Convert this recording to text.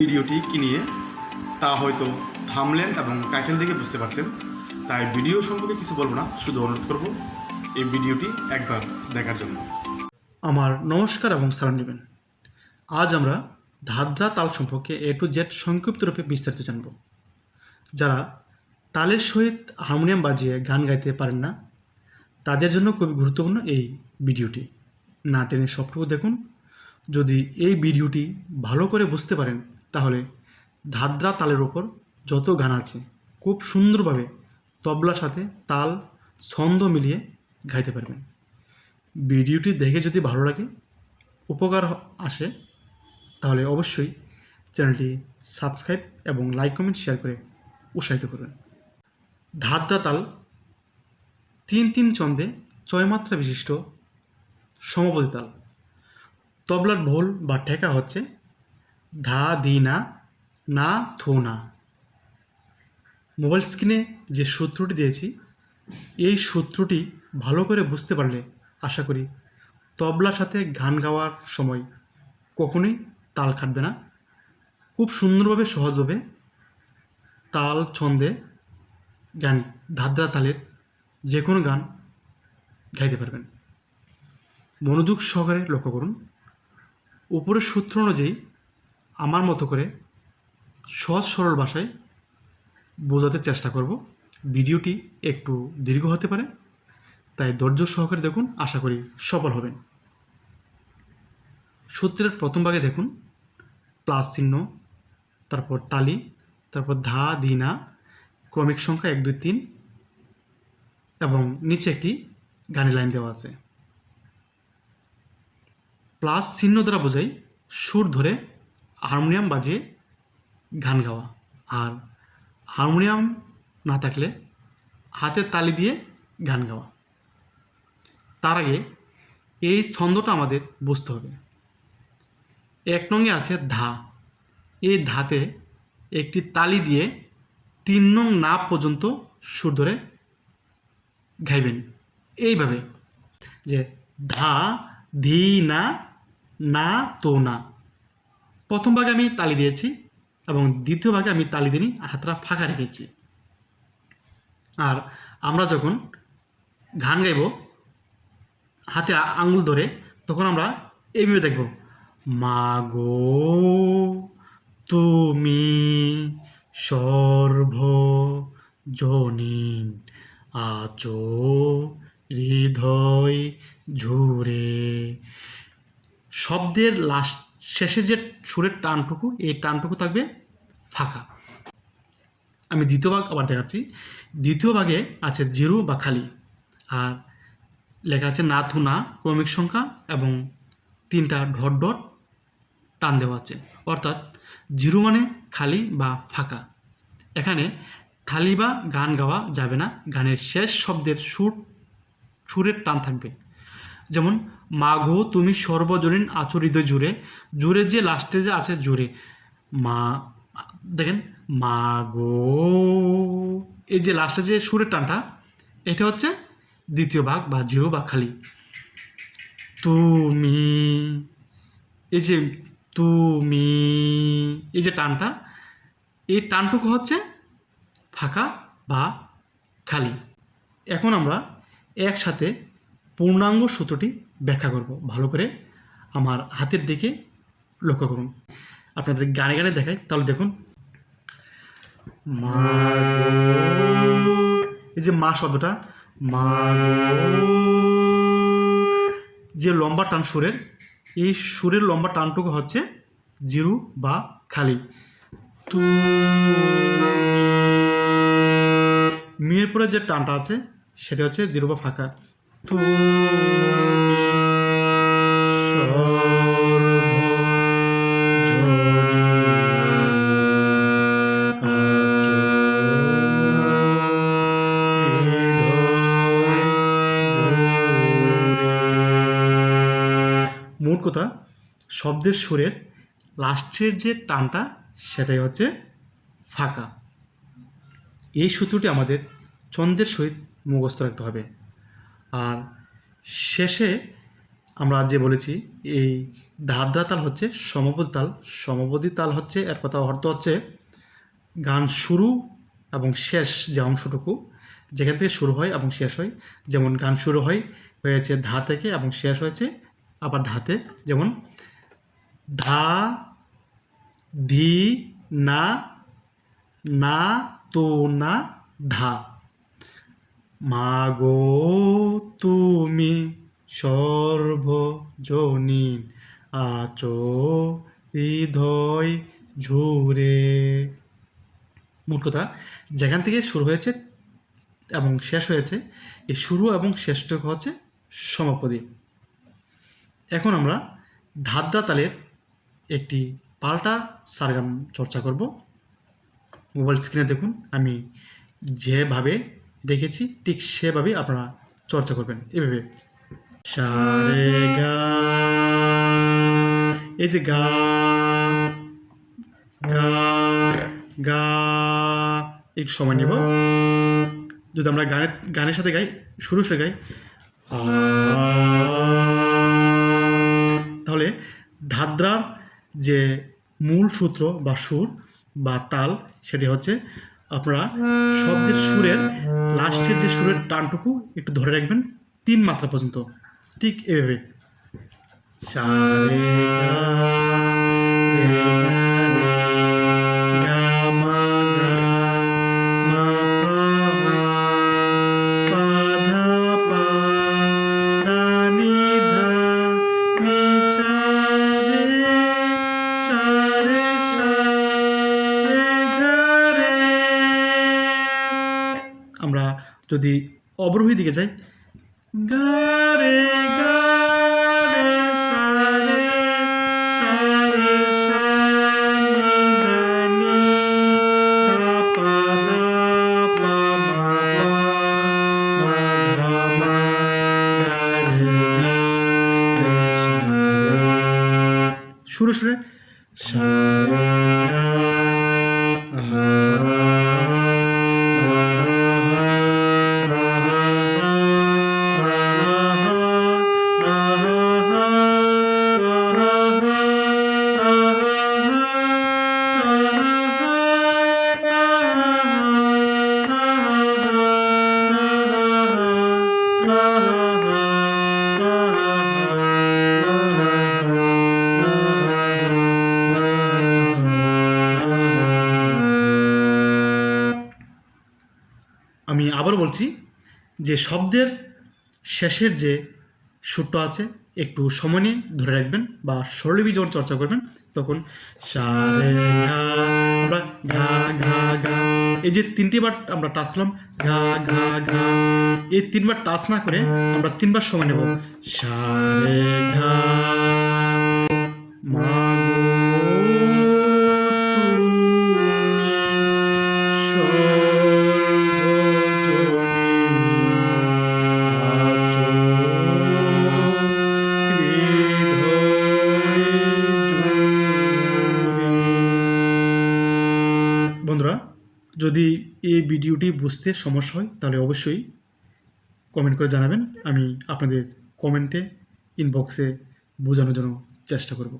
ভিডিওটি কি নিয়ে তা হয়তো থাম্বনেল এবং টাইটেল থেকে বুঝতে পারছেন, তাই ভিডিও সম্পর্কে কিছু বলবো না, শুধু অনুরোধ করব এই ভিডিওটি একবার দেখার জন্য। আমার নমস্কার এবং সালাম নেবেন। আজ আমরা ধাদ্রা তাল সম্পর্কে A to Z সংক্ষিপ্ত রূপে বিস্তারিত জানব। যারা তালের সহিত হারমোনিয়াম বাজিয়ে গান গাইতে পারেন না, তাদের জন্য খুবই গুরুত্বপূর্ণ এই ভিডিওটি। না টেনে সবটুকু দেখুন। যদি এই ভিডিওটি ভালো করে বুঝতে পারেন, তাহলে ধাদ্রা তালের ওপর যত গান আছে খুব সুন্দরভাবে তবলার সাথে তাল ছন্দ মিলিয়ে গাইতে পারবেন। ভিডিওটি দেখে যদি ভালো লাগে, উপকার আসে, তাহলে অবশ্যই চ্যানেলটি সাবস্ক্রাইব এবং লাইক কমেন্ট শেয়ার করে উৎসাহিত করবেন। ধাদ্রা তাল 3-3 ছন্দে 6 মাত্রা বিশিষ্ট সমপদী তাল। তবলার ভোল বা ঠেকা হচ্ছে ধা দি না, না থো না। মোবাইল স্ক্রিনে যে সূত্রটি দিয়েছি, এই সূত্রটি ভালো করে বুঝতে পারলে আশা করি তবলার সাথে গান গাওয়ার সময় কখনোই তাল কাটবে না। খুব সুন্দরভাবে সহজভাবে তাল ছন্দে গান, ধাদ্রা তালের যে কোনো গান গাইতে পারবেন। মনোযোগ সহকারে লক্ষ্য করুন। উপরের সূত্র অনুযায়ী আমার মতো করে সহজ সরল ভাষায় বোঝাতে চেষ্টা করব। ভিডিওটি একটু দীর্ঘ হতে পারে, তাই ধৈর্য সহকারে দেখুন, আশা করি সফল হবেন। সূত্রের প্রথম ভাগে দেখুন প্লাস চিহ্ন, তারপর তালি, তারপর ধা দি না, ক্রমিক সংখ্যা 1 2 3 এবং নিচে একটি গানের লাইন দেওয়া আছে। প্লাস চিহ্ন দ্বারা বোঝাই সুর ধরে হারমোনিয়াম বাজিয়ে গান গাওয়া, আর হারমোনিয়াম না থাকলে হাতের তালি দিয়ে গান গাওয়া। তার আগে এই ছন্দটা আমাদের বুঝতে হবে। 1 নংয়ে আছে ধা। এই ধাতে একটি তালি দিয়ে 3 নং না পর্যন্ত সুর ধরে গাইবেন এইভাবে, যে ধা ধি না, না তো না। প্রথম ভাগে আমি তালি দিয়েছি এবং দ্বিতীয় ভাগে আমি তালি দিইনি, হাতটা ফাঁকা রেখেছি। আর আমরা যখন গান গাইব হাতে আঙুল ধরে, তখন আমরা এইভাবে দেখব, মাগো তুমি সর্বজনীন আচো হৃদয় ঝুরে। শব্দের লাস্ট শেষে যে সুরের টানটুকু, এই টানটুকু থাকবে ফাঁকা। আমি দ্বিতীয় ভাগ আবার দেখাচ্ছি। দ্বিতীয় ভাগে আছে জিরো বা খালি, আর লেখা আছে না থু না, ক্রমিক সংখ্যা এবং 3টা ডট ডট টান দেওয়া আছে, অর্থাৎ জিরো মানে খালি বা ফাঁকা। এখানে খালি বা গান গাওয়া যাবে না, গানের শেষ শব্দের সুরের টান থাকবে। যেমন মা গো তুমি সর্বজনীন আচো হৃদয় জুড়ে, জুড়ে যে লাস্টে যে আছে জুড়ে, মা দেখেন মা গো, এই যে লাস্টে যে সুরের টানটা, এটা হচ্ছে দ্বিতীয় ভাগ বা জিরো বা খালি। তুমি, এই যে তুমি, এই যে টানটা, এই টানটুকু হচ্ছে ফাঁকা বা খালি। এখন আমরা একসাথে পূর্ণাঙ্গ সূত্রটি ব্যাখ্যা করব। ভালো করে আমার হাতের দিকে লক্ষ্য করুন। আপনাদের গানে গানে দেখাই, তাহলে দেখুন। মা গো, এই যে মা শব্দটা, মা গো, যে লম্বা টান সুরের, এই সুরের লম্বা টানটুকু হচ্ছে জিরো বা খালি। মিয়ের পরে যে টানটা আছে সেটা হচ্ছে জিরো বা ফাঁকা। মোট কথা, শব্দের সুরের লাস্টের যে টানটা সেটাই হচ্ছে ফাঁকা। এই সূত্রটি আমাদের ছন্দের সহিত মুখস্থ রাখতে হবে। আর শেষে আমরা যে বলেছি, এই ধাদ্রা তাল হচ্ছে সমপদী তাল। সমপদী তাল হচ্ছে এর কথা অর্থ হচ্ছে গান শুরু এবং শেষ যে অংশটুকু যেখান থেকে শুরু হয় এবং শেষ হয়, যেমন গান শুরু হয়েছে ধা থেকে এবং শেষ হয়েছে আবার ধাতে, যেমন ধা, ধি, না, না, তো, না, ধা। মাগো তুমি সর্বজনীন আচো হৃদয় ঝুরে। মোট কথা, যেখান থেকে শুরু হয়েছে এবং শেষ হয়েছে এই শুরু এবং শেষটুকু হচ্ছে সমাপদী। এখন আমরা ধাদ্রা তালের একটি পাল্টা সারগাম চর্চা করব। মোবাইল স্ক্রিনে দেখুন, আমি যেভাবে রেখেছি ঠিক সেভাবেই আপনারা চর্চা করবেন। এভাবে সা রে গা, এই যে গা, গা, গা, একটু সময় নেব। যদি আমরা গানের সাথে গাই, শুরু গাই, তাহলে ধাদ্রার যে মূল সূত্র বা সুর বা তাল সেটি হচ্ছে, আপনারা শব্দের সুরের লাস্টের যে সুরের টানটুকু একটু ধরে রাখবেন 3 মাত্রা পর্যন্ত, ঠিক এভাবে সা রে গা, রে গা, রে, গা মা গা, মা পা মা, পা ধা পা, ধা নি ধা, নি সা রে, সা রে সা, রে ঘা রে। আমরা যদি অবরোহী দিকে যাই, গা রে গা রে সা রে, সা রে সা, নি ধা নি, ধা পা মা পা, মা ধা মা, গা রে গা রে সা রে। সুরে সুরে সা রে গা, আমি আবার বলছি যে শব্দের শেষের যে সুরটা আছে একটু সময় নিয়ে ধরে রাখবেন, বা স্বরলিপি যখন চর্চা করবেন তখন সা রে ঘা, আমরা ঘা ঘা ঘা, এই যে 3টি বার আমরা টাচ করলাম ঘা ঘা ঘা, এই 3 বার টাচ না করে আমরা 3 বার সময় নেব সা রে ঘা, মা বন্ধুরা, যদি এই ভিডিওটি বুঝতে সমস্যা হয় তাহলে অবশ্যই কমেন্ট করে জানাবেন। আমি আপনাদের কমেন্টে ইনবক্সে বোঝানোর জন্য চেষ্টা করব।